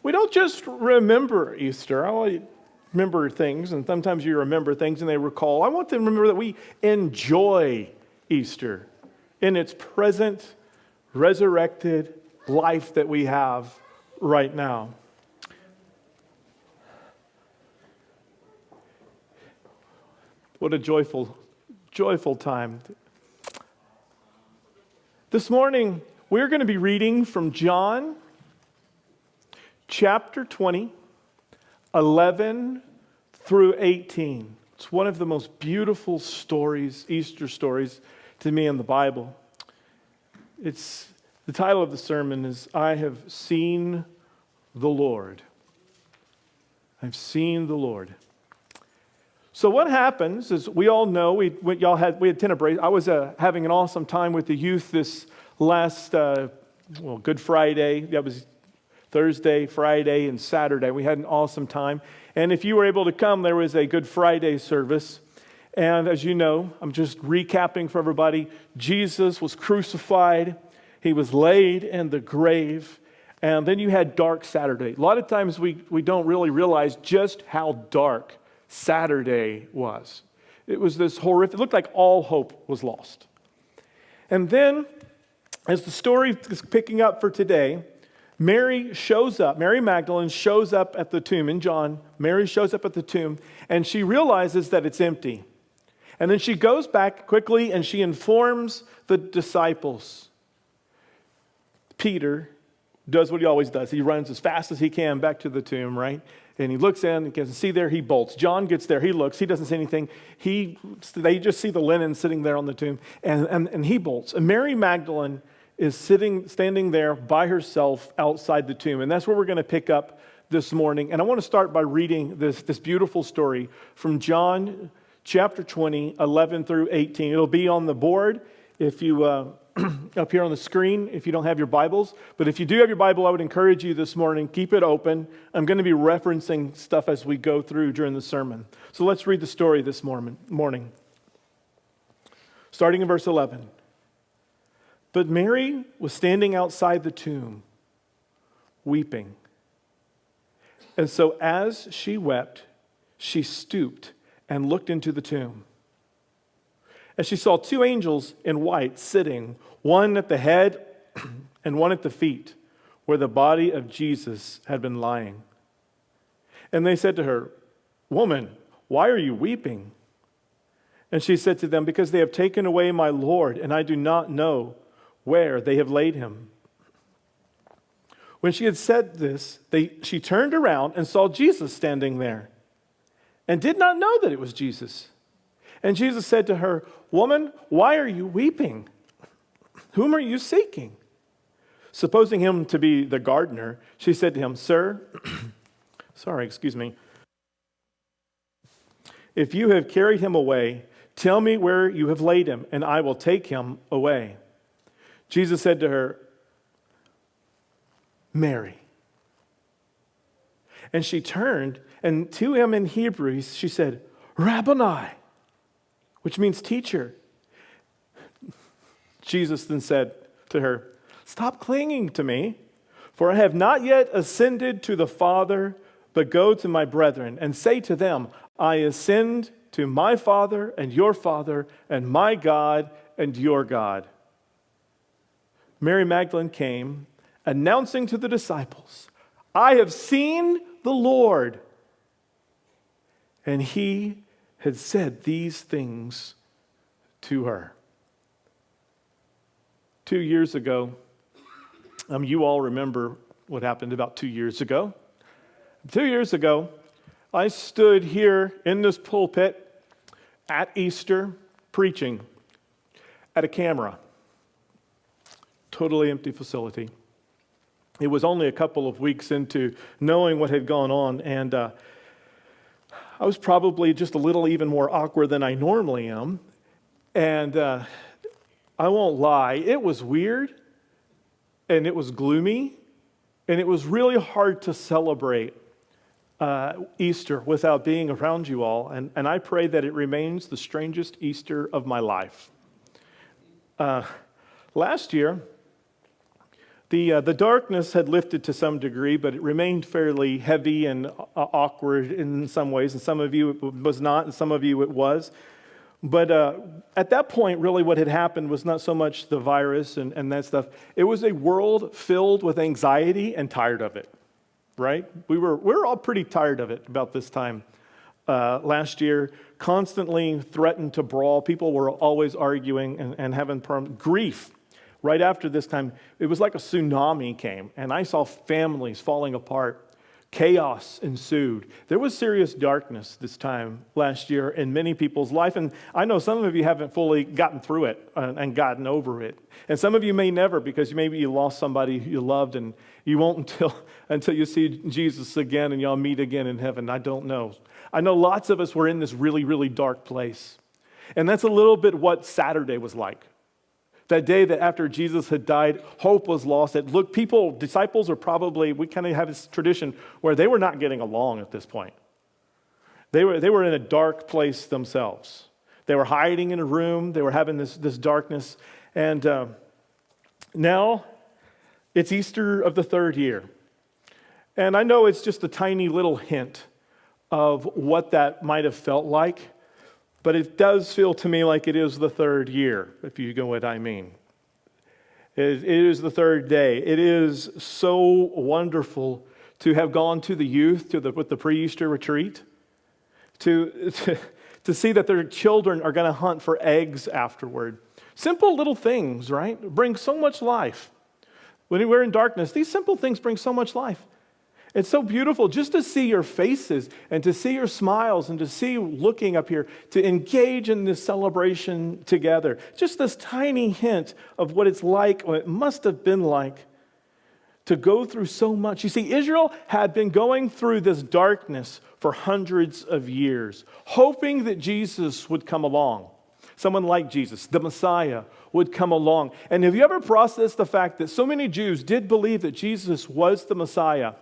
we don't just remember Easter. I remember things, and sometimes you remember things and they recall. I want them to remember that we enjoy Easter in its present, resurrected life that we have right now. What a joyful time. This morning, we're going to be reading from John chapter 20, 11 through 18. It's one of the most beautiful stories, Easter stories, to me in the Bible. The title of the sermon is, I have seen the Lord. I've seen the Lord. So what happens is, we all know, we had tent break. I was having an awesome time with the youth this last, Good Friday. That was Thursday, Friday, and Saturday. We had an awesome time. And if you were able to come, there was a Good Friday service. And as you know, I'm just recapping for everybody. Jesus was crucified. He was laid in the grave. And then you had Dark Saturday. A lot of times we don't really realize just how dark Saturday was. It was this horrific, it looked like all hope was lost. And then, as the story is picking up for today, Mary Magdalene shows up at the tomb. In John, Mary shows up at the tomb, and she realizes that it's empty. And then she goes back quickly, and she informs the disciples. Peter does what he always does. He runs as fast as he can back to the tomb, right? And he looks in, he can see there, he bolts. John gets there, he looks, he doesn't see anything. They just see the linen sitting there on the tomb, and he bolts. And Mary Magdalene is standing there by herself outside the tomb. And that's where we're going to pick up this morning. And I want to start by reading this beautiful story from John chapter 20, 11 through 18. It'll be on the board if you up here on the screen if you don't have your Bibles. But if you do have your Bible, I would encourage you this morning, keep it open. I'm going to be referencing stuff as we go through during the sermon. So let's read the story this morning. Starting in verse 11. But Mary was standing outside the tomb, weeping. And so as she wept, she stooped and looked into the tomb. And she saw two angels in white sitting, one at the head and one at the feet, where the body of Jesus had been lying. And they said to her, "Woman, why are you weeping?" And she said to them, "Because they have taken away my Lord, and I do not know where they have laid him." When she had said this, she turned around and saw Jesus standing there, and did not know that it was Jesus. And Jesus said to her, "Woman, why are you weeping? Whom are you seeking?" Supposing him to be the gardener, she said to him, "Sir, if you have carried him away, tell me where you have laid him, and I will take him away." Jesus said to her, "Mary." And she turned, and to him in Hebrew, she said, "Rabboni," which means teacher. Jesus then said to her, "Stop clinging to me, for I have not yet ascended to the Father, but go to my brethren and say to them, I ascend to my Father and your Father, and my God and your God." Mary Magdalene came, announcing to the disciples, "I have seen the Lord." And he had said these things to her. 2 years ago, you all remember what happened about 2 years ago. 2 years ago, I stood here in this pulpit at Easter preaching at a camera. Totally empty facility. It was only a couple of weeks into knowing what had gone on, and I was probably just a little even more awkward than I normally am. And I won't lie, it was weird, and it was gloomy, and it was really hard to celebrate Easter without being around you all. And I pray that it remains the strangest Easter of my life. Last year, The darkness had lifted to some degree, but it remained fairly heavy and awkward in some ways. And some of you it was not, and some of you it was. But at that point, really what had happened was not so much the virus and that stuff. It was a world filled with anxiety and tired of it, right? We were all pretty tired of it about this time last year. Constantly threatened to brawl. People were always arguing and having grief. Right after this time, it was like a tsunami came, and I saw families falling apart. Chaos ensued. There was serious darkness this time last year in many people's life, and I know some of you haven't fully gotten through it and gotten over it. And some of you may never, because maybe you lost somebody you loved, and you won't until you see Jesus again and y'all meet again in heaven. I don't know. I know lots of us were in this really, really dark place. And that's a little bit what Saturday was like. That day that after Jesus had died, hope was lost. Disciples are probably, we kind of have this tradition where they were not getting along at this point. They were in a dark place themselves. They were hiding in a room. They were having this darkness. And now it's Easter of the third year. And I know it's just a tiny little hint of what that might have felt like. But it does feel to me like it is the third year, if you know what I mean. It is the third day. It is so wonderful to have gone to the youth with the pre-Easter retreat, to see that their children are going to hunt for eggs afterward. Simple little things, right? Bring so much life. When we're in darkness, these simple things bring so much life. It's so beautiful just to see your faces and to see your smiles and to see you looking up here, to engage in this celebration together. Just this tiny hint of what it's like, what it must have been like to go through so much. You see, Israel had been going through this darkness for hundreds of years, hoping that Jesus would come along. Someone like Jesus, the Messiah, would come along. And have you ever processed the fact that so many Jews did believe that Jesus was the Messiah?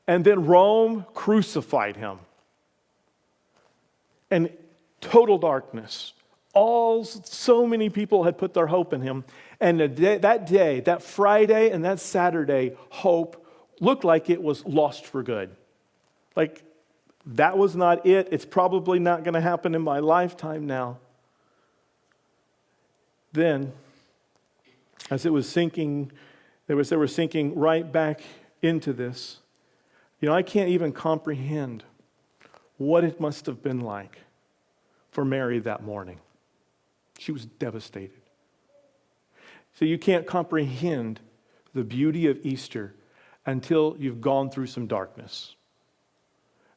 And then Rome crucified him. And total darkness. So many people had put their hope in him. And that Friday and that Saturday, hope looked like it was lost for good. Like, that was not it. It's probably not going to happen in my lifetime now. Then, as it was sinking, they were sinking right back into this. I can't even comprehend what it must have been like for Mary that morning. She was devastated. So you can't comprehend the beauty of Easter until you've gone through some darkness,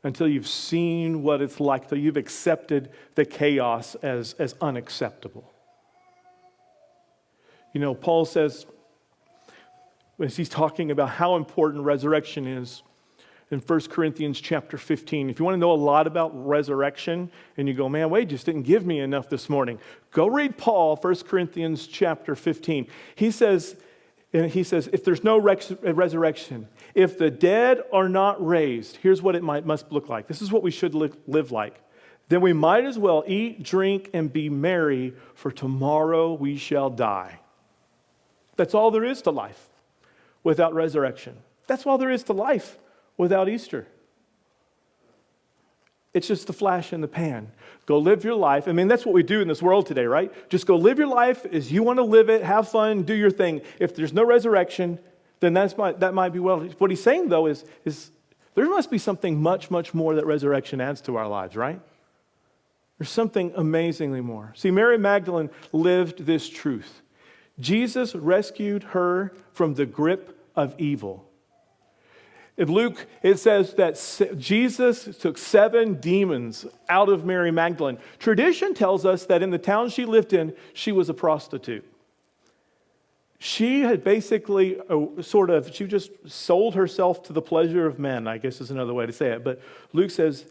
until you've seen what it's like, until you've accepted the chaos as unacceptable. Paul says, as he's talking about how important resurrection is, in 1 Corinthians chapter 15. If you want to know a lot about resurrection, and you go, man, Wade just didn't give me enough this morning, go read Paul, 1 Corinthians chapter 15. He says, if there's no resurrection, if the dead are not raised, here's what it must look like. This is what we should live like. Then we might as well eat, drink, and be merry, for tomorrow we shall die. That's all there is to life without resurrection. That's all there is to life without Easter. It's just a flash in the pan. Go live your life. I mean, that's what we do in this world today, right? Just go live your life as you want to live it, have fun, do your thing. If there's no resurrection, then that might be well. What he's saying, though, is there must be something much, much more that resurrection adds to our lives, right? There's something amazingly more. See, Mary Magdalene lived this truth. Jesus rescued her from the grip of evil. In Luke, it says that Jesus took 7 demons out of Mary Magdalene. Tradition tells us that in the town she lived in, she was a prostitute. She had basically she just sold herself to the pleasure of men, I guess is another way to say it. But Luke says,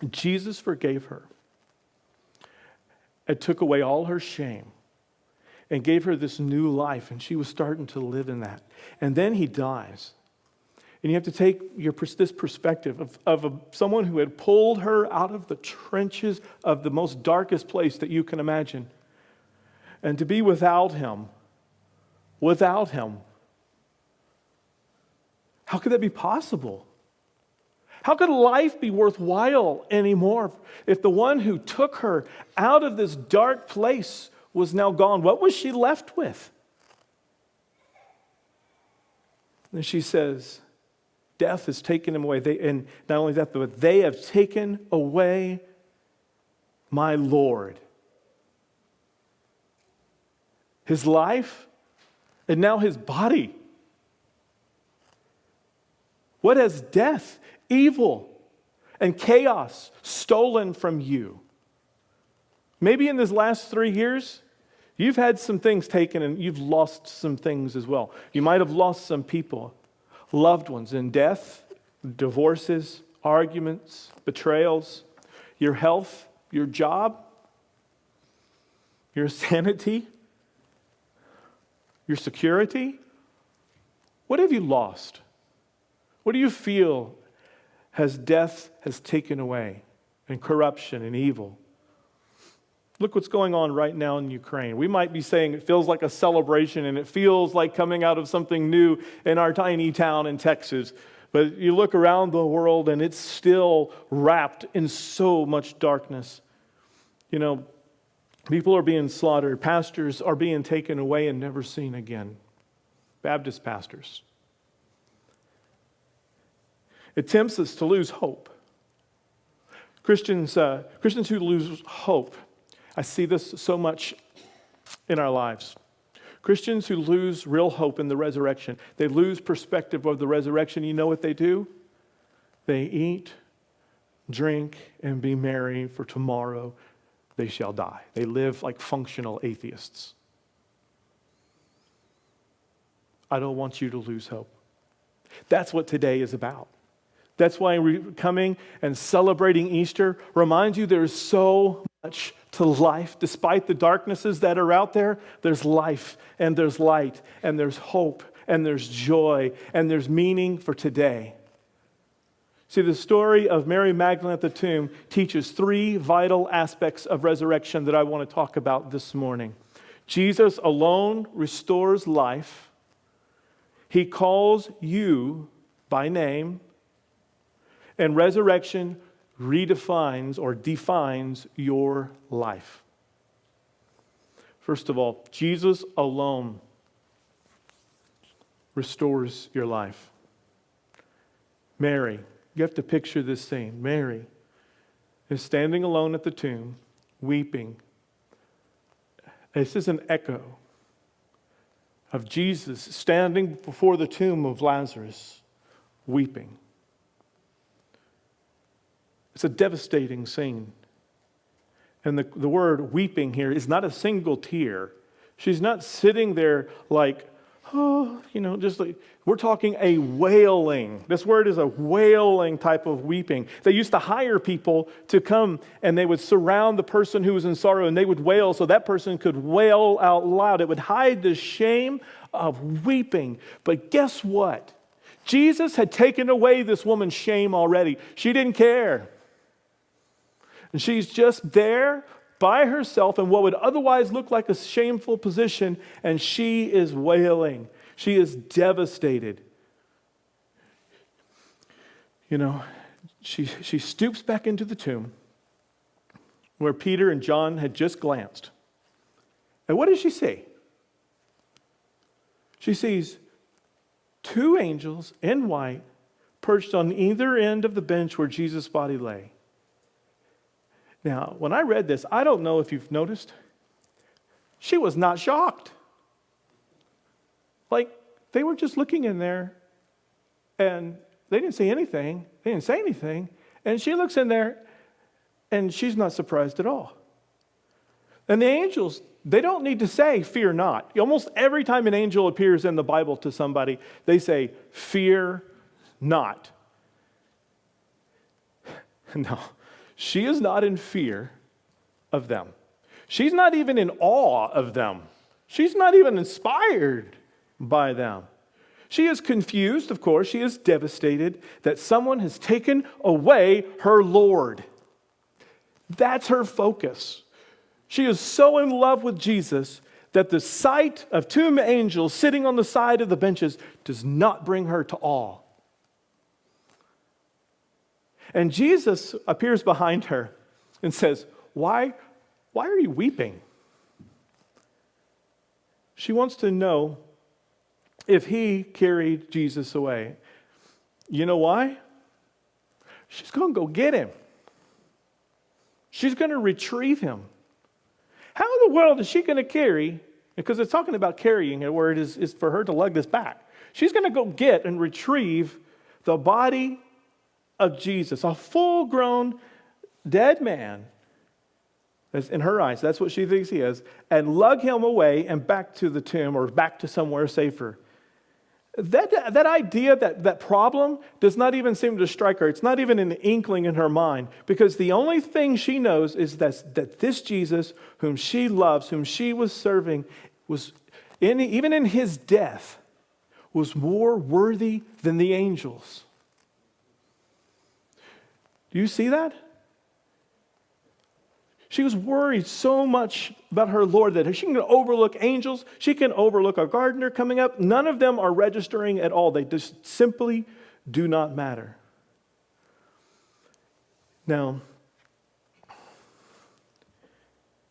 Jesus forgave her and took away all her shame and gave her this new life, and she was starting to live in that. And then he dies. And you have to take this perspective of someone who had pulled her out of the trenches of the most darkest place that you can imagine. and to be without him. Without him. How could that be possible? How could life be worthwhile anymore if the one who took her out of this dark place was now gone? What was she left with? And she says, death has taken him away. And not only that, but they have taken away my Lord. His life and now his body. What has death, evil, and chaos stolen from you? Maybe in this last 3 years, you've had some things taken and you've lost some things as well. You might have lost some people, loved ones in death, divorces, arguments, betrayals, your health, your job, your sanity, your security. What have you lost? What do you feel death has taken away, and corruption and evil? Look what's going on right now in Ukraine. We might be saying it feels like a celebration and it feels like coming out of something new in our tiny town in Texas. But you look around the world and it's still wrapped in so much darkness. You know, people are being slaughtered. Pastors are being taken away and never seen again. Baptist pastors. It tempts us to lose hope. Christians who lose hope. I see this so much in our lives. Christians who lose real hope in the resurrection. They lose perspective of the resurrection. You know what they do? They eat, drink, and be merry, for tomorrow they shall die. They live like functional atheists. I don't want you to lose hope. That's what today is about. That's why coming and celebrating Easter reminds you there's so much to life. Despite the darknesses that are out there, there's life and there's light and there's hope and there's joy and there's meaning for today. See, the story of Mary Magdalene at the tomb teaches 3 vital aspects of resurrection that I want to talk about this morning. Jesus alone restores life. He calls you by name. And resurrection redefines or defines your life. First of all, Jesus alone restores your life. Mary, you have to picture this scene. Mary is standing alone at the tomb, weeping. This is an echo of Jesus standing before the tomb of Lazarus, weeping. It's a devastating scene. And the word weeping here is not a single tear. She's not sitting there like, oh, just like, we're talking a wailing. This word is a wailing type of weeping. They used to hire people to come and they would surround the person who was in sorrow and they would wail so that person could wail out loud. It would hide the shame of weeping. But guess what? Jesus had taken away this woman's shame already. She didn't care. And she's just there by herself in what would otherwise look like a shameful position, and she is wailing. She is devastated. She stoops back into the tomb where Peter and John had just glanced. And what does she see? She sees 2 angels in white perched on either end of the bench where Jesus' body lay. Now, when I read this, I don't know if you've noticed, she was not shocked. Like, they were just looking in there, and they didn't see anything. They didn't say anything. And she looks in there, and she's not surprised at all. And the angels, they don't need to say, fear not. Almost every time an angel appears in the Bible to somebody, they say, fear not. No. She is not in fear of them. She's not even in awe of them. She's not even inspired by them. She is confused, of course. She is devastated that someone has taken away her Lord. That's her focus. She is so in love with Jesus that the sight of two angels sitting on the side of the benches does not bring her to awe. And Jesus appears behind her and says, why are you weeping? She wants to know if he carried Jesus away. You know why? She's going to go get him. She's going to retrieve him. How in the world is she going to carry, because it's talking about carrying, where it is for her to lug this back. She's going to go get and retrieve the body of Jesus, a full-grown dead man. That's in her eyes, that's what she thinks he is, and lug him away and back to the tomb or back to somewhere safer. That idea, that problem, does not even seem to strike her. It's not even an inkling in her mind, because the only thing she knows is that this Jesus, whom she loves, whom she was serving, even in his death, was more worthy than the angels. Do you see that? She was worried so much about her Lord that she can overlook angels, she can overlook a gardener coming up. None of them are registering at all. They just simply do not matter. Now,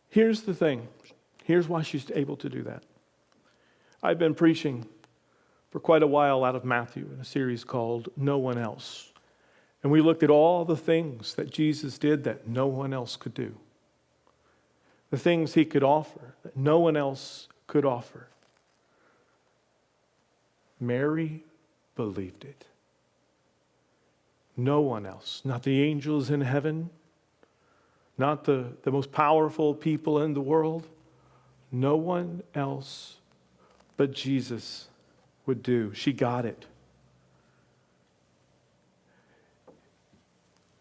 here's the thing. Here's why she's able to do that. I've been preaching for quite a while out of Matthew in a series called No One Else. And we looked at all the things that Jesus did that no one else could do. The things he could offer that no one else could offer. Mary believed it. No one else, not the angels in heaven, not the most powerful people in the world, no one else but Jesus would do. She got it.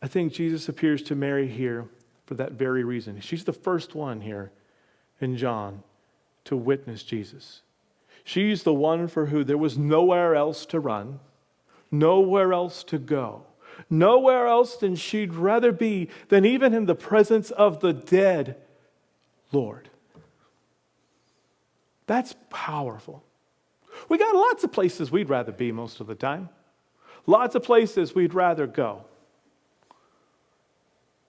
I think Jesus appears to Mary here for that very reason. She's the first one here in John to witness Jesus. She's the one for who there was nowhere else to run, nowhere else to go, nowhere else than she'd rather be than even in the presence of the dead Lord. That's powerful. We got lots of places we'd rather be most of the time. Lots of places we'd rather go.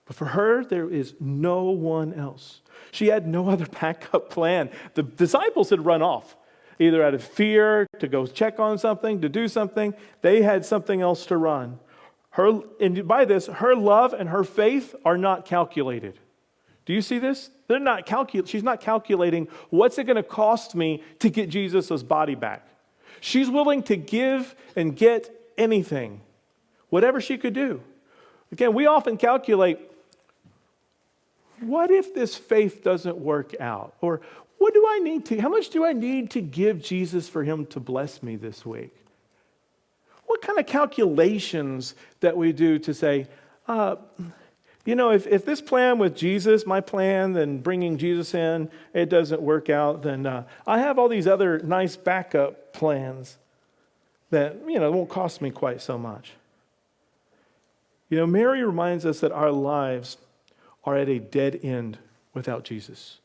But for her, there is no one else. She had no other backup plan. The disciples had run off, either out of fear, to go check on something, to do something. They had something else to run. And by this, her love and her faith are not calculated. Do you see this? She's not calculating, what's it going to cost me to get Jesus' body back? She's willing to give and get anything, whatever she could do. Again, we often calculate, what if this faith doesn't work out? Or how much do I need to give Jesus for him to bless me this week? What kind of calculations that we do to say, if this plan with Jesus, my plan, then bringing Jesus in, it doesn't work out, then I have all these other nice backup plans that, won't cost me quite so much. Mary reminds us that our lives are at a dead end without Jesus.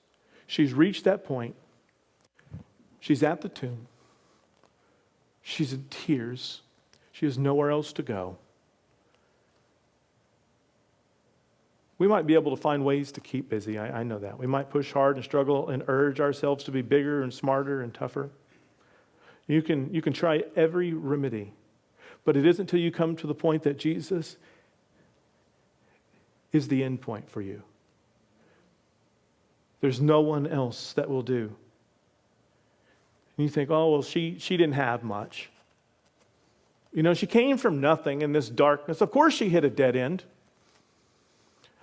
She's reached that point. She's at the tomb. She's in tears. She has nowhere else to go. We might be able to find ways to keep busy. I know that. We might push hard and struggle and urge ourselves to be bigger and smarter and tougher. You can try every remedy, but it isn't until you come to the point that Jesus is the end point for you. There's no one else that will do. And you think, oh, well, she didn't have much. She came from nothing in this darkness. Of course she hit a dead end.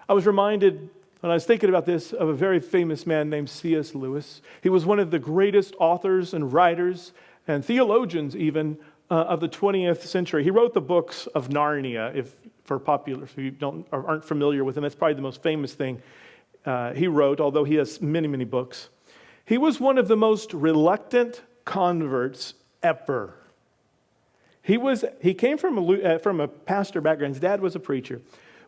I was reminded, when I was thinking about this, of a very famous man named C.S. Lewis. He was one of the greatest authors and writers and theologians even of the 20th century. He wrote the books of Narnia, if you aren't familiar with him. That's probably the most famous thing he wrote, although he has many, many books. He was one of the most reluctant converts ever. He came from a pastor background. His dad was a preacher.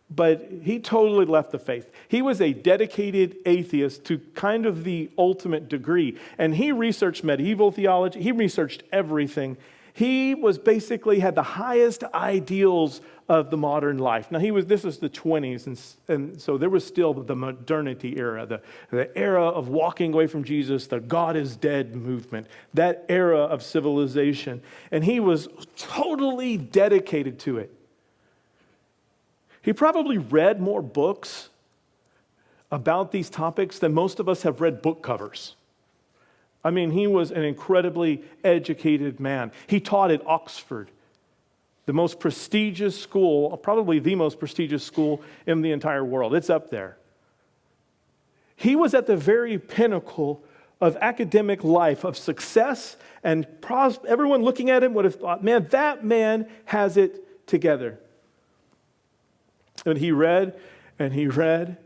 but he totally left the faith. He was a dedicated atheist to kind of the ultimate degree. And he researched medieval theology. He researched everything. He was basically had the highest ideals of the modern life. Now this was the 20s, and so there was still the modernity era, the era of walking away from Jesus, the God is dead movement, that era of civilization. And he was totally dedicated to it. He probably read more books about these topics than most of us have read book covers. I mean, he was an incredibly educated man. He taught at Oxford, the most prestigious school, probably the most prestigious school in the entire world. It's up there. He was at the very pinnacle of academic life, of success, and everyone looking at him would have thought, man, that man has it together. And he read, and he read,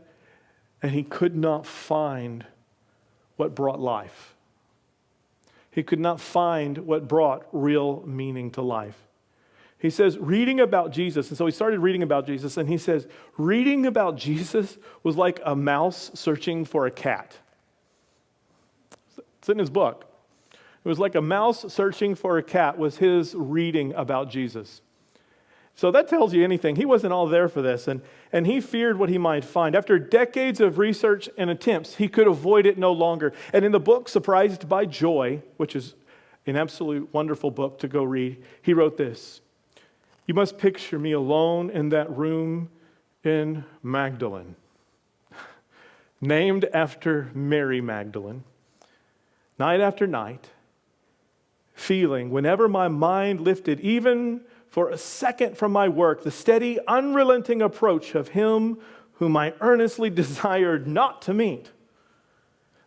and he could not find what brought life. He could not find what brought real meaning to life. He says, reading about Jesus, and so he started reading about Jesus, and he says, reading about Jesus was like a mouse searching for a cat. It's in his book. It was like a mouse searching for a cat was his reading about Jesus. So that tells you anything. He wasn't all there for this, and he feared what he might find. After decades of research and attempts, he could avoid it no longer. And in the book, Surprised by Joy, which is an absolute wonderful book to go read, he wrote this: "You must picture me alone in that room in Magdalene, named after Mary Magdalene, night after night, feeling, whenever my mind lifted even for a second from my work, the steady, unrelenting approach of him whom I earnestly desired not to meet.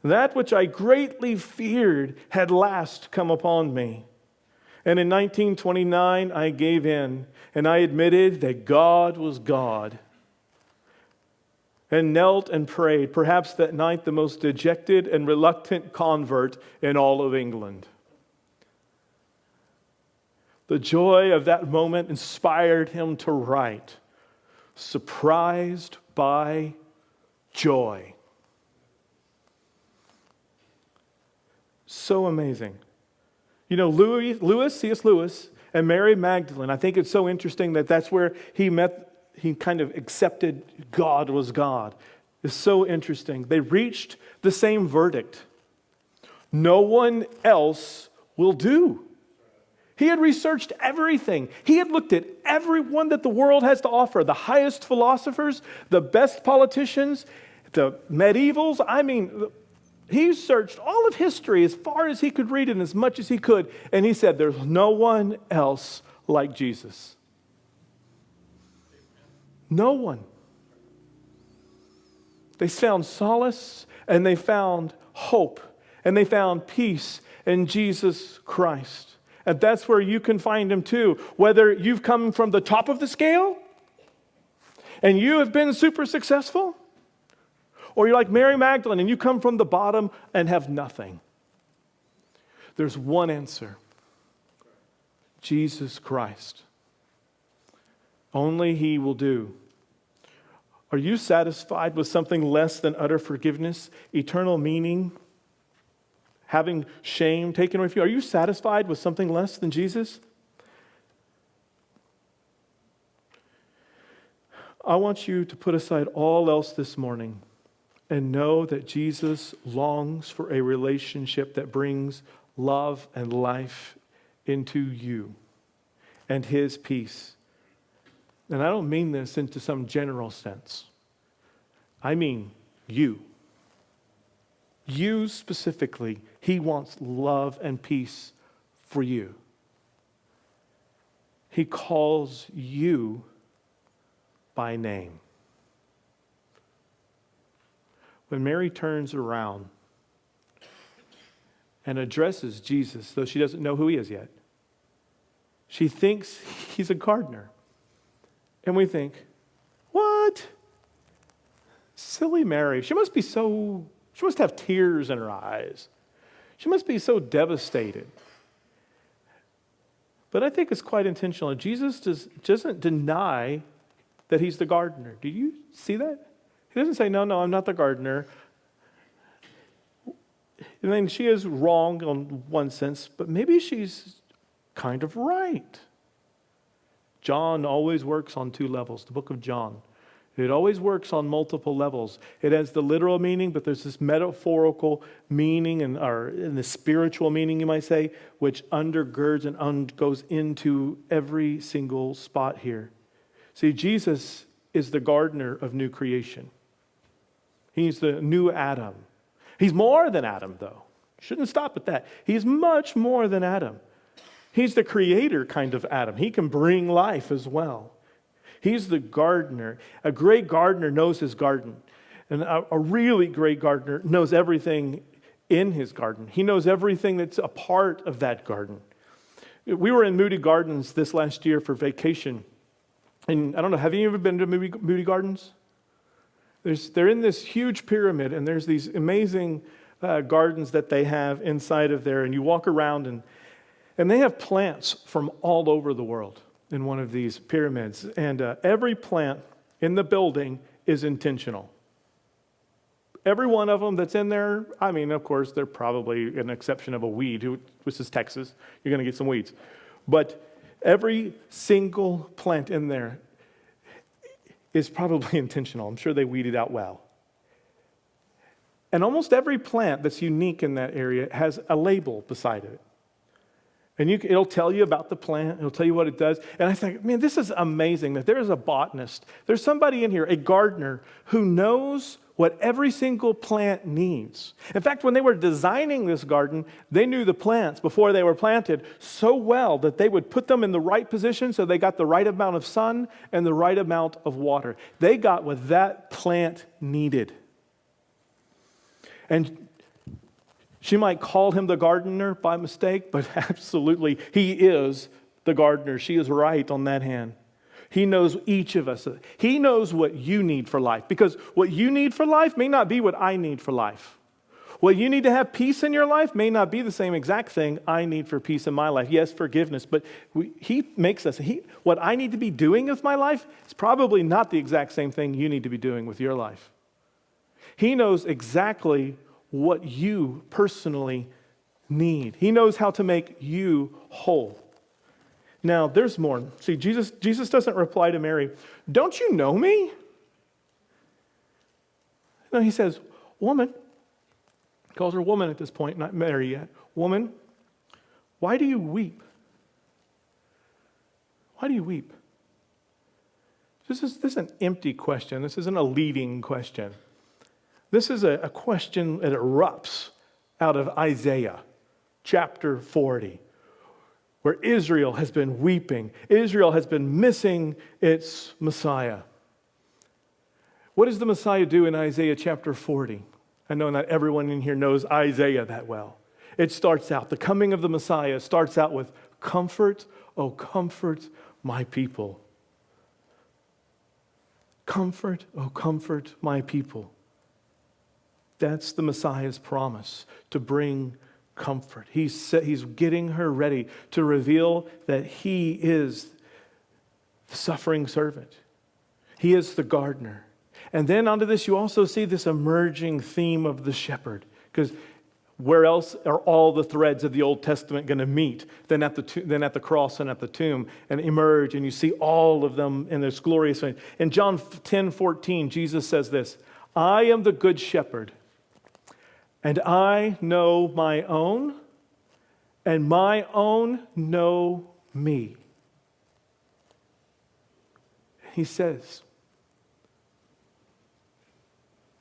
That which I greatly feared had last come upon me. And in 1929, I gave in, and I admitted that God was God, and knelt and prayed, perhaps that night the most dejected and reluctant convert in all of England. The joy of that moment inspired him to write, Surprised by Joy." So amazing. You know, C.S. Lewis, and Mary Magdalene, I think it's so interesting that that's where he kind of accepted God was God. It's so interesting. They reached the same verdict. No one else will do. He had researched everything. He had looked at everyone that the world has to offer, the highest philosophers, the best politicians, the medievals. I mean, he searched all of history as far as he could read it, as much as he could, and he said, there's no one else like Jesus. No one. They found solace, and they found hope, and they found peace in Jesus Christ. And that's where you can find him too. Whether you've come from the top of the scale and you have been super successful, or you're like Mary Magdalene and you come from the bottom and have nothing. There's one answer: Jesus Christ. Only he will do. Are you satisfied with something less than utter forgiveness, eternal meaning, having shame taken away from you? Are you satisfied with something less than Jesus? I want you to put aside all else this morning and know that Jesus longs for a relationship that brings love and life into you and his peace. And I don't mean this into some general sense. I mean you. You specifically, he wants love and peace for you. He calls you by name. When Mary turns around and addresses Jesus, though she doesn't know who he is yet, she thinks he's a gardener. And we think, what? Silly Mary. She must have tears in her eyes. She must be so devastated. But I think it's quite intentional. Jesus doesn't deny that he's the gardener. Do you see that? He doesn't say, no, I'm not the gardener. And then she is wrong on one sense, but maybe she's kind of right. John always works on two levels, the book of John. It always works on multiple levels. It has the literal meaning, but there's this metaphorical meaning and the spiritual meaning, you might say, which undergirds and goes into every single spot here. See, Jesus is the gardener of new creation. He's the new Adam. He's more than Adam, though. Shouldn't stop at that. He's much more than Adam. He's the creator kind of Adam. He can bring life as well. He's the gardener. A great gardener knows his garden. And a really great gardener knows everything in his garden. He knows everything that's a part of that garden. We were in Moody Gardens this last year for vacation. And I don't know, have you ever been to Moody Gardens? They're in this huge pyramid, and there's these amazing gardens that they have inside of there. And you walk around, and they have plants from all over the world in one of these pyramids. And every plant in the building is intentional. Every one of them that's in there, I mean, of course, they're probably an exception of a weed, which is Texas. You're going to get some weeds. But every single plant in there is probably intentional. I'm sure they weeded out well. And almost every plant that's unique in that area has a label beside it. And it'll tell you about the plant. It'll tell you what it does. And I think, man, this is amazing that there is a botanist. There's somebody in here, a gardener, who knows what every single plant needs. In fact, when they were designing this garden, they knew the plants before they were planted so well that they would put them in the right position so they got the right amount of sun and the right amount of water. They got what that plant needed. And she might call him the gardener by mistake, but absolutely, he is the gardener. She is right on that hand. He knows each of us. He knows what you need for life, because what you need for life may not be what I need for life. What you need to have peace in your life may not be the same exact thing I need for peace in my life. Yes, forgiveness, but he makes us, what I need to be doing with my life is probably not the exact same thing you need to be doing with your life. He knows exactly what you personally need. He knows how to make you whole. Now, there's more. See, Jesus doesn't reply to Mary, "Don't you know me?" No, he says, "Woman," he calls her woman at this point, not Mary yet. "Woman, why do you weep? Why do you weep?" This is an empty question. This isn't a leading question. This is a question that erupts out of Isaiah chapter 40. Where Israel has been weeping. Israel has been missing its Messiah. What does the Messiah do in Isaiah chapter 40? I know not everyone in here knows Isaiah that well. It starts out, the coming of the Messiah starts out with, "Comfort, oh comfort my people." Comfort, oh comfort my people. That's the Messiah's promise, to bring comfort. He's getting her ready to reveal that he is the suffering servant. He is the gardener. And then onto this, you also see this emerging theme of the shepherd. Because where else are all the threads of the Old Testament going to meet than at the cross and at the tomb and emerge, and you see all of them in this glorious way. In John 10:14, Jesus says this, "I am the good shepherd, and I know my own, and my own know me." He says,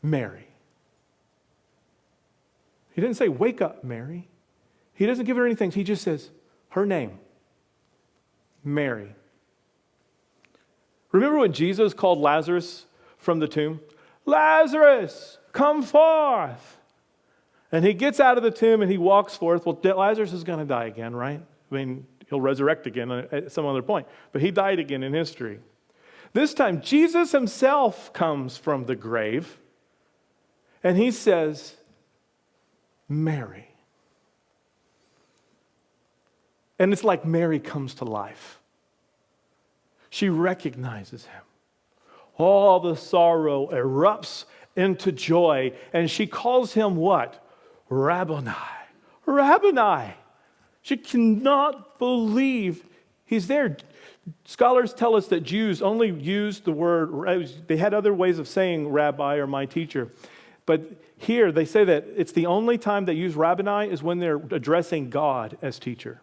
Mary. He didn't say, "Wake up, Mary." He doesn't give her anything. He just says, her name, Mary. Remember when Jesus called Lazarus from the tomb? "Lazarus, come forth." And he gets out of the tomb and he walks forth. Well, Lazarus is going to die again, right? I mean, he'll resurrect again at some other point. But he died again in history. This time, Jesus himself comes from the grave. And he says, "Mary." And it's like Mary comes to life. She recognizes him. all the sorrow erupts into joy. And she calls him what? Rabboni. Rabboni. She cannot believe he's there. Scholars tell us that Jews only used the word, they had other ways of saying rabbi or my teacher. But here they say that it's the only time they use rabboni is when they're addressing God as teacher.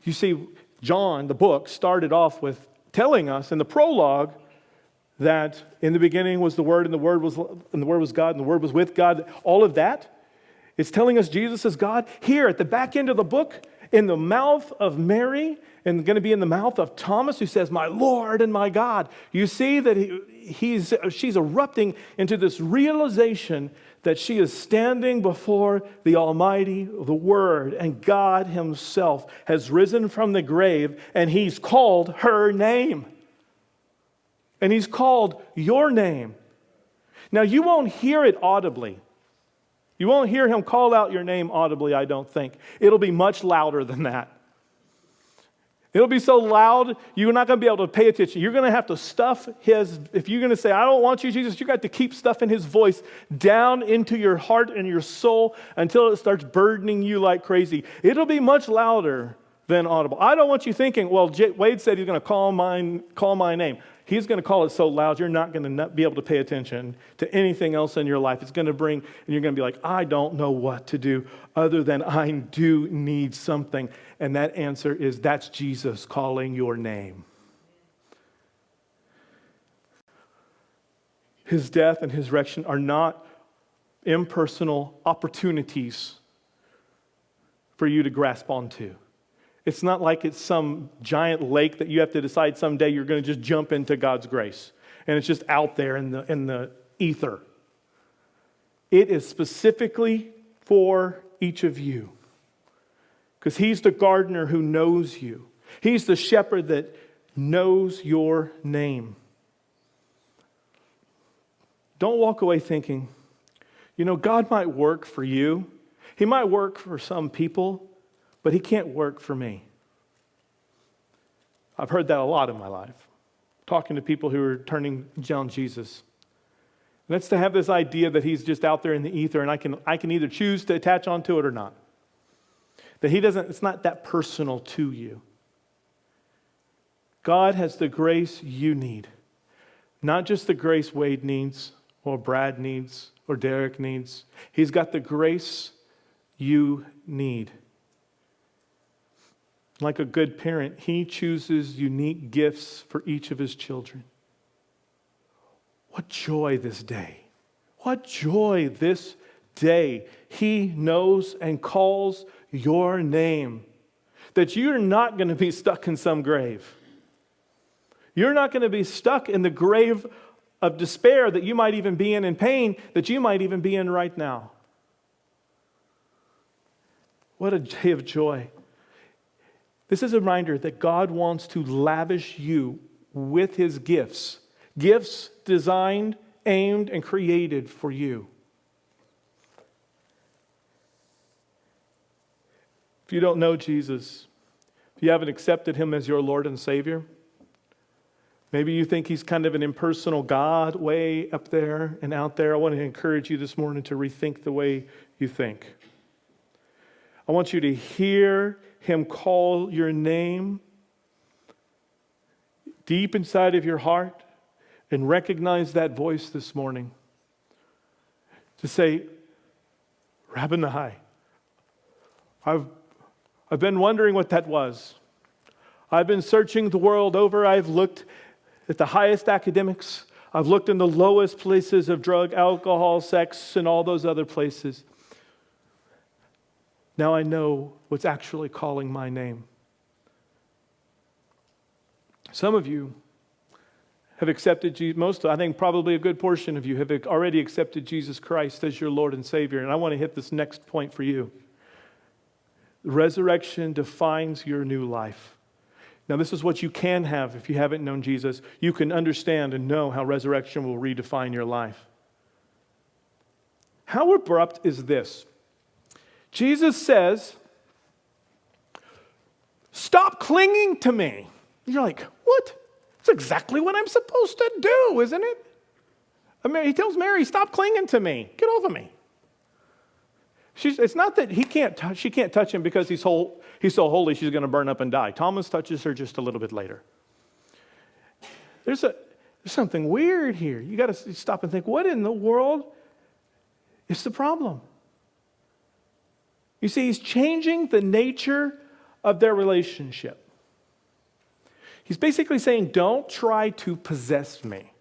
You see, John, the book, started off with telling us in the prologue that in the beginning was the Word, and the Word was God, and the Word was with God. All of that is telling us Jesus is God. Here at the back end of the book, in the mouth of Mary, and going to be in the mouth of Thomas, who says, "My Lord and my God." You see that she's erupting into this realization that she is standing before the Almighty, the Word, and God Himself has risen from the grave, and He's called her name. And He's called your name. Now, you won't hear it audibly. You won't hear Him call out your name audibly, I don't think. It'll be much louder than that. It'll be so loud, you're not going to be able to pay attention. You're going to have to stuff if you're going to say, "I don't want you, Jesus," you've got to keep stuffing His voice down into your heart and your soul until it starts burdening you like crazy. It'll be much louder than audible. I don't want you thinking, "Well, Wade said he's going to call my name." He's going to call it so loud, you're not going to be able to pay attention to anything else in your life. It's going to bring, and you're going to be like, "I don't know what to do other than I do need something." And that answer is, that's Jesus calling your name. His death and His resurrection are not impersonal opportunities for you to grasp onto. It's not like it's some giant lake that you have to decide someday you're going to just jump into God's grace. And it's just out there in the ether. It is specifically for each of you. Because He's the gardener who knows you. He's the shepherd that knows your name. Don't walk away thinking, God might work for you. He might work for some people, but He can't work for me. I've heard that a lot in my life, talking to people who are turning down Jesus. And that's to have this idea that He's just out there in the ether, and I can either choose to attach onto it or not. That it's not that personal to you. God has the grace you need. Not just the grace Wade needs, or Brad needs, or Derek needs. He's got the grace you need. Like a good parent, He chooses unique gifts for each of His children. What joy this day. What joy this day. He knows and calls your name. That you're not going to be stuck in some grave. You're not going to be stuck in the grave of despair that you might even be in pain that you might even be in right now. What a day of joy. This is a reminder that God wants to lavish you with His gifts. Gifts designed, aimed, and created for you. If you don't know Jesus, if you haven't accepted Him as your Lord and Savior, maybe you think He's kind of an impersonal God way up there and out there. I want to encourage you this morning to rethink the way you think. I want you to hear Him call your name deep inside of your heart and recognize that voice this morning. To say, "Rabboni, I've been wondering what that was. I've been searching the world over. I've looked at the highest academics. I've looked in the lowest places of drug, alcohol, sex, and all those other places. Now I know what's actually calling my name." Some of you have accepted Jesus. I think probably a good portion of you have already accepted Jesus Christ as your Lord and Savior. And I want to hit this next point for you. Resurrection defines your new life. Now, this is what you can have if you haven't known Jesus. You can understand and know how resurrection will redefine your life. How abrupt is this? Jesus says, "Stop clinging to me." You're like, "What? It's exactly what I'm supposed to do, isn't it? I mean, he tells Mary, stop clinging to me. Get off of me. It's not that she can't touch him because he's so holy she's going to burn up and die. Thomas touches her just a little bit later. There's something weird here. You got to stop and think, what in the world is the problem? You see, he's changing the nature of their relationship. He's basically saying, don't try to possess me.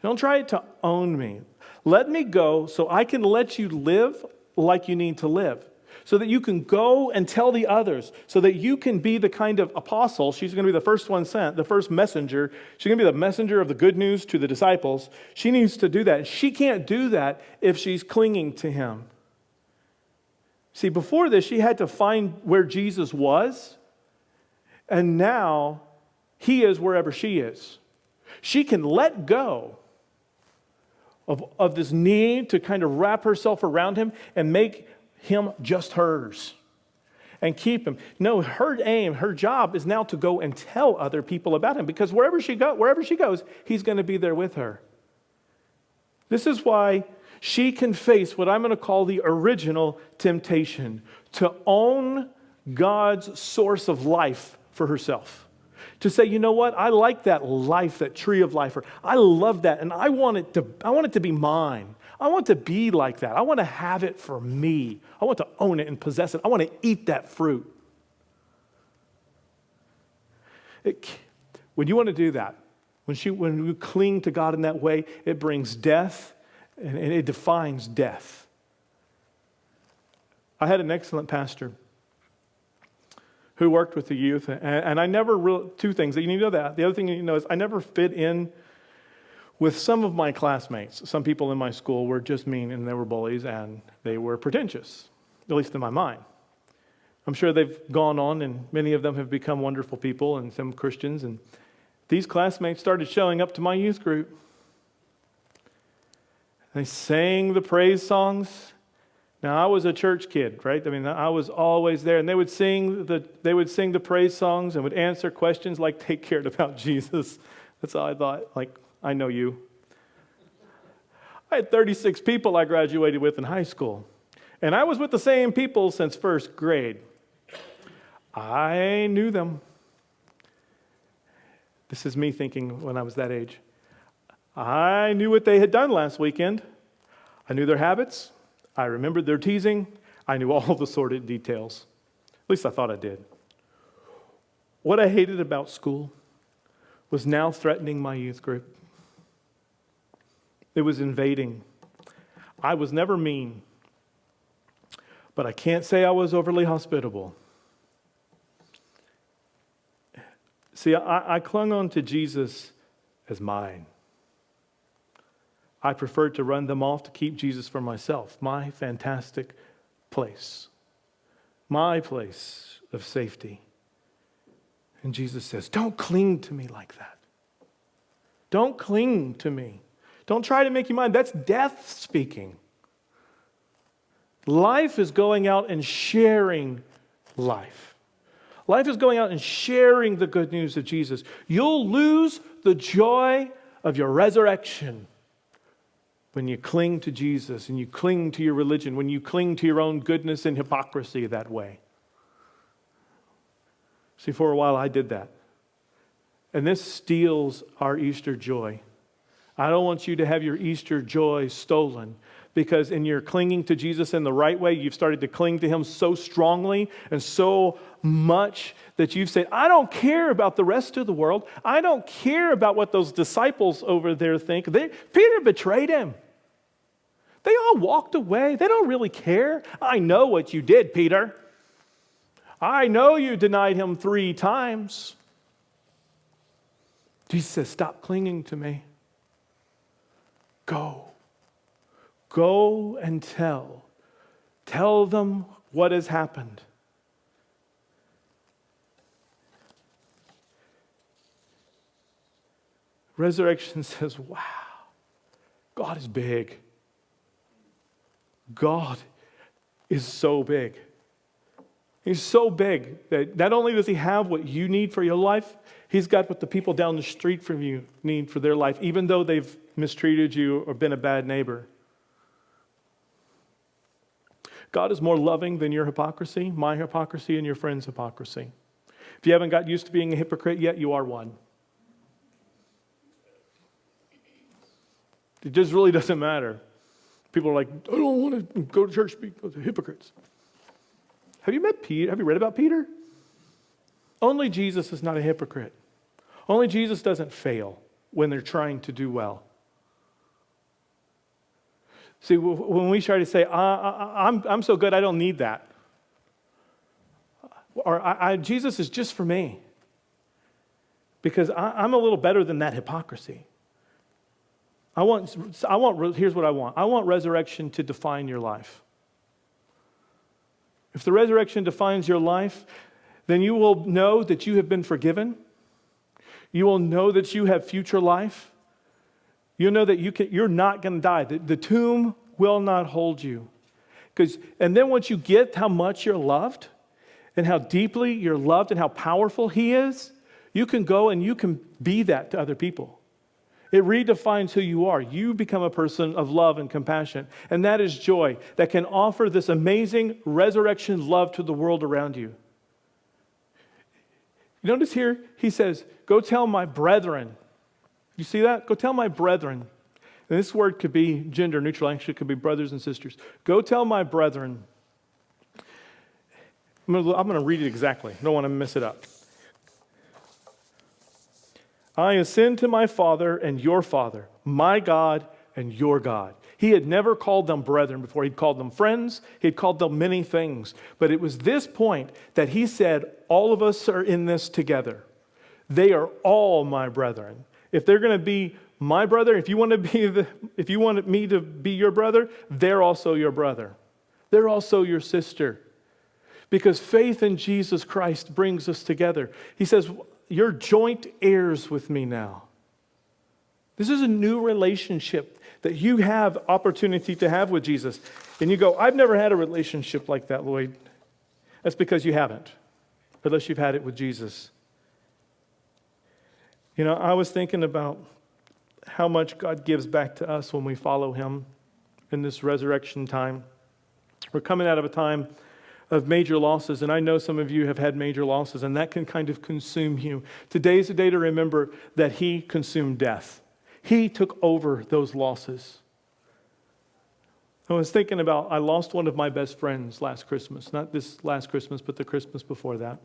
Don't try to own me. Let me go so I can let you live like you need to live, so that you can go and tell the others, so that you can be the kind of apostle. She's going to be the first one sent, the first messenger. She's going to be the messenger of the good news to the disciples. She needs to do that. She can't do that if she's clinging to him. See, before this, she had to find where Jesus was, and now he is wherever she is. She can let go of this need to kind of wrap herself around him and make him just hers and keep him. No, her aim, her job is now to go and tell other people about him, because wherever she goes, he's going to be there with her. This is why she can face what I'm going to call the original temptation, to own God's source of life for herself. To say, you know what, I like that life, that tree of life, or I love that, and I want it to be mine. I want to be like that. I want to have it for me. I want to own it and possess it. I want to eat that fruit. When you want to do that, when you cling to God in that way, it brings death, and it defines death. I had an excellent pastor who worked with the youth, and I never two things that you need to know that. The other thing you need to know is I never fit in with some of my classmates. Some people in my school were just mean, and they were bullies, and they were pretentious, at least in my mind. I'm sure they've gone on, and many of them have become wonderful people, and some Christians, and these classmates started showing up to my youth group. They sang the praise songs. Now, I was a church kid, right? I mean, I was always there, and they would sing the praise songs and would answer questions like they cared about Jesus. That's all I thought. Like, I know you. I had 36 people I graduated with in high school, and I was with the same people since first grade. I knew them. This is me thinking when I was that age. I knew what they had done last weekend. I knew their habits. I remembered their teasing. I knew all the sordid details. At least I thought I did. What I hated about school was now threatening my youth group. It was invading. I was never mean, but I can't say I was overly hospitable. See, I clung on to Jesus as mine. I preferred to run them off to keep Jesus for myself, my fantastic place, my place of safety. And Jesus says, don't cling to me like that. Don't cling to me. Don't try to make you mine. That's death speaking. Life is going out and sharing life. Life is going out and sharing the good news of Jesus. You'll lose the joy of your resurrection when you cling to Jesus and you cling to your religion, when you cling to your own goodness and hypocrisy that way. See, for a while I did that. And this steals our Easter joy. I don't want you to have your Easter joy stolen, because in your clinging to Jesus in the right way, you've started to cling to him so strongly and so much that you've said, I don't care about the rest of the world. I don't care about what those disciples over there think. Peter betrayed him. They all walked away. They don't really care. I know what you did, Peter. I know you denied him 3 times. Jesus says, stop clinging to me. Go. Go and tell. Tell them what has happened. Resurrection says, wow, God is big. God is so big. He's so big that not only does he have what you need for your life, he's got what the people down the street from you need for their life, even though they've mistreated you or been a bad neighbor. God is more loving than your hypocrisy, my hypocrisy, and your friend's hypocrisy. If you haven't got used to being a hypocrite yet, you are one. It just really doesn't matter. People are like, I don't want to go to church because of hypocrites. Have you met Peter? Have you read about Peter? Only Jesus is not a hypocrite. Only Jesus doesn't fail when they're trying to do well. See, when we try to say, I'm so good, I don't need that. Or Jesus is just for me. Because I'm a little better than that hypocrisy. Here's what I want. I want resurrection to define your life. If the resurrection defines your life, then you will know that you have been forgiven. You will know that you have future life. You'll know that you're not going to die. The tomb will not hold you. And then once you get how much you're loved and how deeply you're loved and how powerful he is, you can go and you can be that to other people. It redefines who you are. You become a person of love and compassion. And that is joy that can offer this amazing resurrection love to the world around you. You notice here, he says, go tell my brethren. You see that? Go tell my brethren. And this word could be gender neutral. Actually, it could be brothers and sisters. Go tell my brethren. I'm going to read it exactly. I don't want to mess it up. I ascend to my Father and your Father, my God and your God. He had never called them brethren before. He'd called them friends. He'd called them many things. But it was this point that he said, all of us are in this together. They are all my brethren. If they're going to be my brother, if you want me to be your brother, they're also your brother. They're also your sister. Because faith in Jesus Christ brings us together. He says, you're joint heirs with me now. This is a new relationship that you have opportunity to have with Jesus. And you go, I've never had a relationship like that, Lloyd. That's because you haven't, unless you've had it with Jesus. You know, I was thinking about how much God gives back to us when we follow him in this resurrection time. We're coming out of a time of major losses, and I know some of you have had major losses, and that can kind of consume you. Today's the day to remember that he consumed death. He took over those losses. I was thinking about, I lost one of my best friends last Christmas. Not this last Christmas, but the Christmas before that.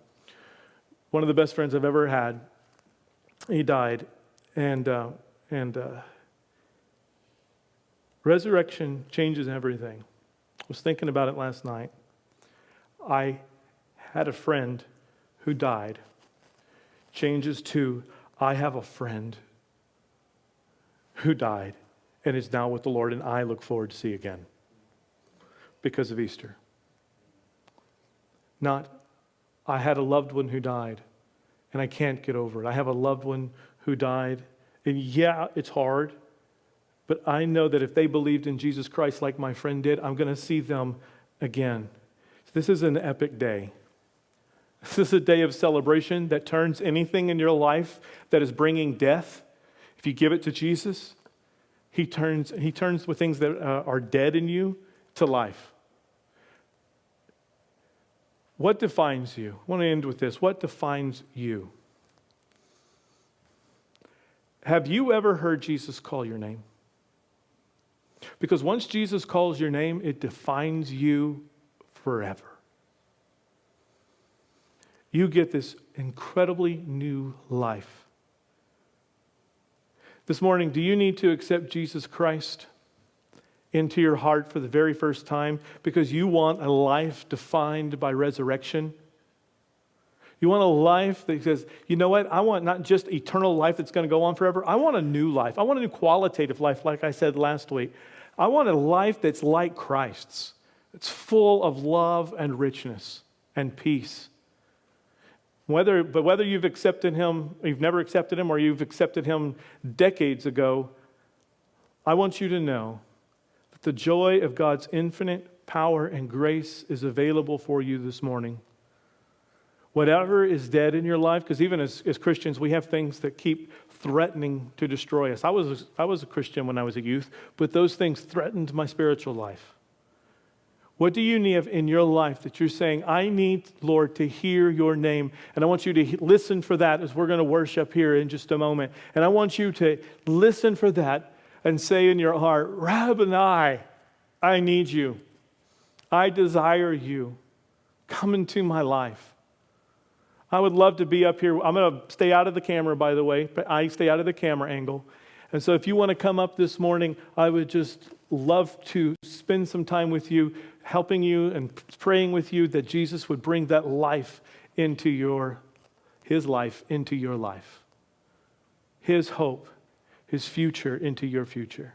One of the best friends I've ever had. He died. And resurrection changes everything. I was thinking about it last night. I had a friend who died. Changes to, I have a friend who died and is now with the Lord, and I look forward to see again because of Easter. Not, I had a loved one who died and I can't get over it. I have a loved one who died, and yeah, it's hard, but I know that if they believed in Jesus Christ like my friend did, I'm going to see them again. This is an epic day. This is a day of celebration that turns anything in your life that is bringing death. If you give it to Jesus, he turns with things that are dead in you to life. What defines you? I want to end with this. What defines you? Have you ever heard Jesus call your name? Because once Jesus calls your name, it defines you forever. You get this incredibly new life. This morning, do you need to accept Jesus Christ into your heart for the very first time because you want a life defined by resurrection? You want a life that says, you know what, I want not just eternal life that's going to go on forever. I want a new life. I want a new qualitative life, like I said last week. I want a life that's like Christ's. It's full of love and richness and peace. Whether you've accepted him, you've never accepted him, or you've accepted him decades ago, I want you to know that the joy of God's infinite power and grace is available for you this morning. Whatever is dead in your life, because even as Christians, we have things that keep threatening to destroy us. I was a Christian when I was a youth, but those things threatened my spiritual life. What do you need in your life that you're saying, I need, Lord, to hear your name? And I want you to listen for that as we're going to worship here in just a moment. And I want you to listen for that and say in your heart, Rabboni, I need you. I desire you. Come into my life. I would love to be up here. I'm going to stay out of the camera, by the way, but I stay out of the camera angle. And so if you want to come up this morning, I would just love to spend some time with you, helping you and praying with you that Jesus would bring that life into his life into your life. His hope, his future into your future.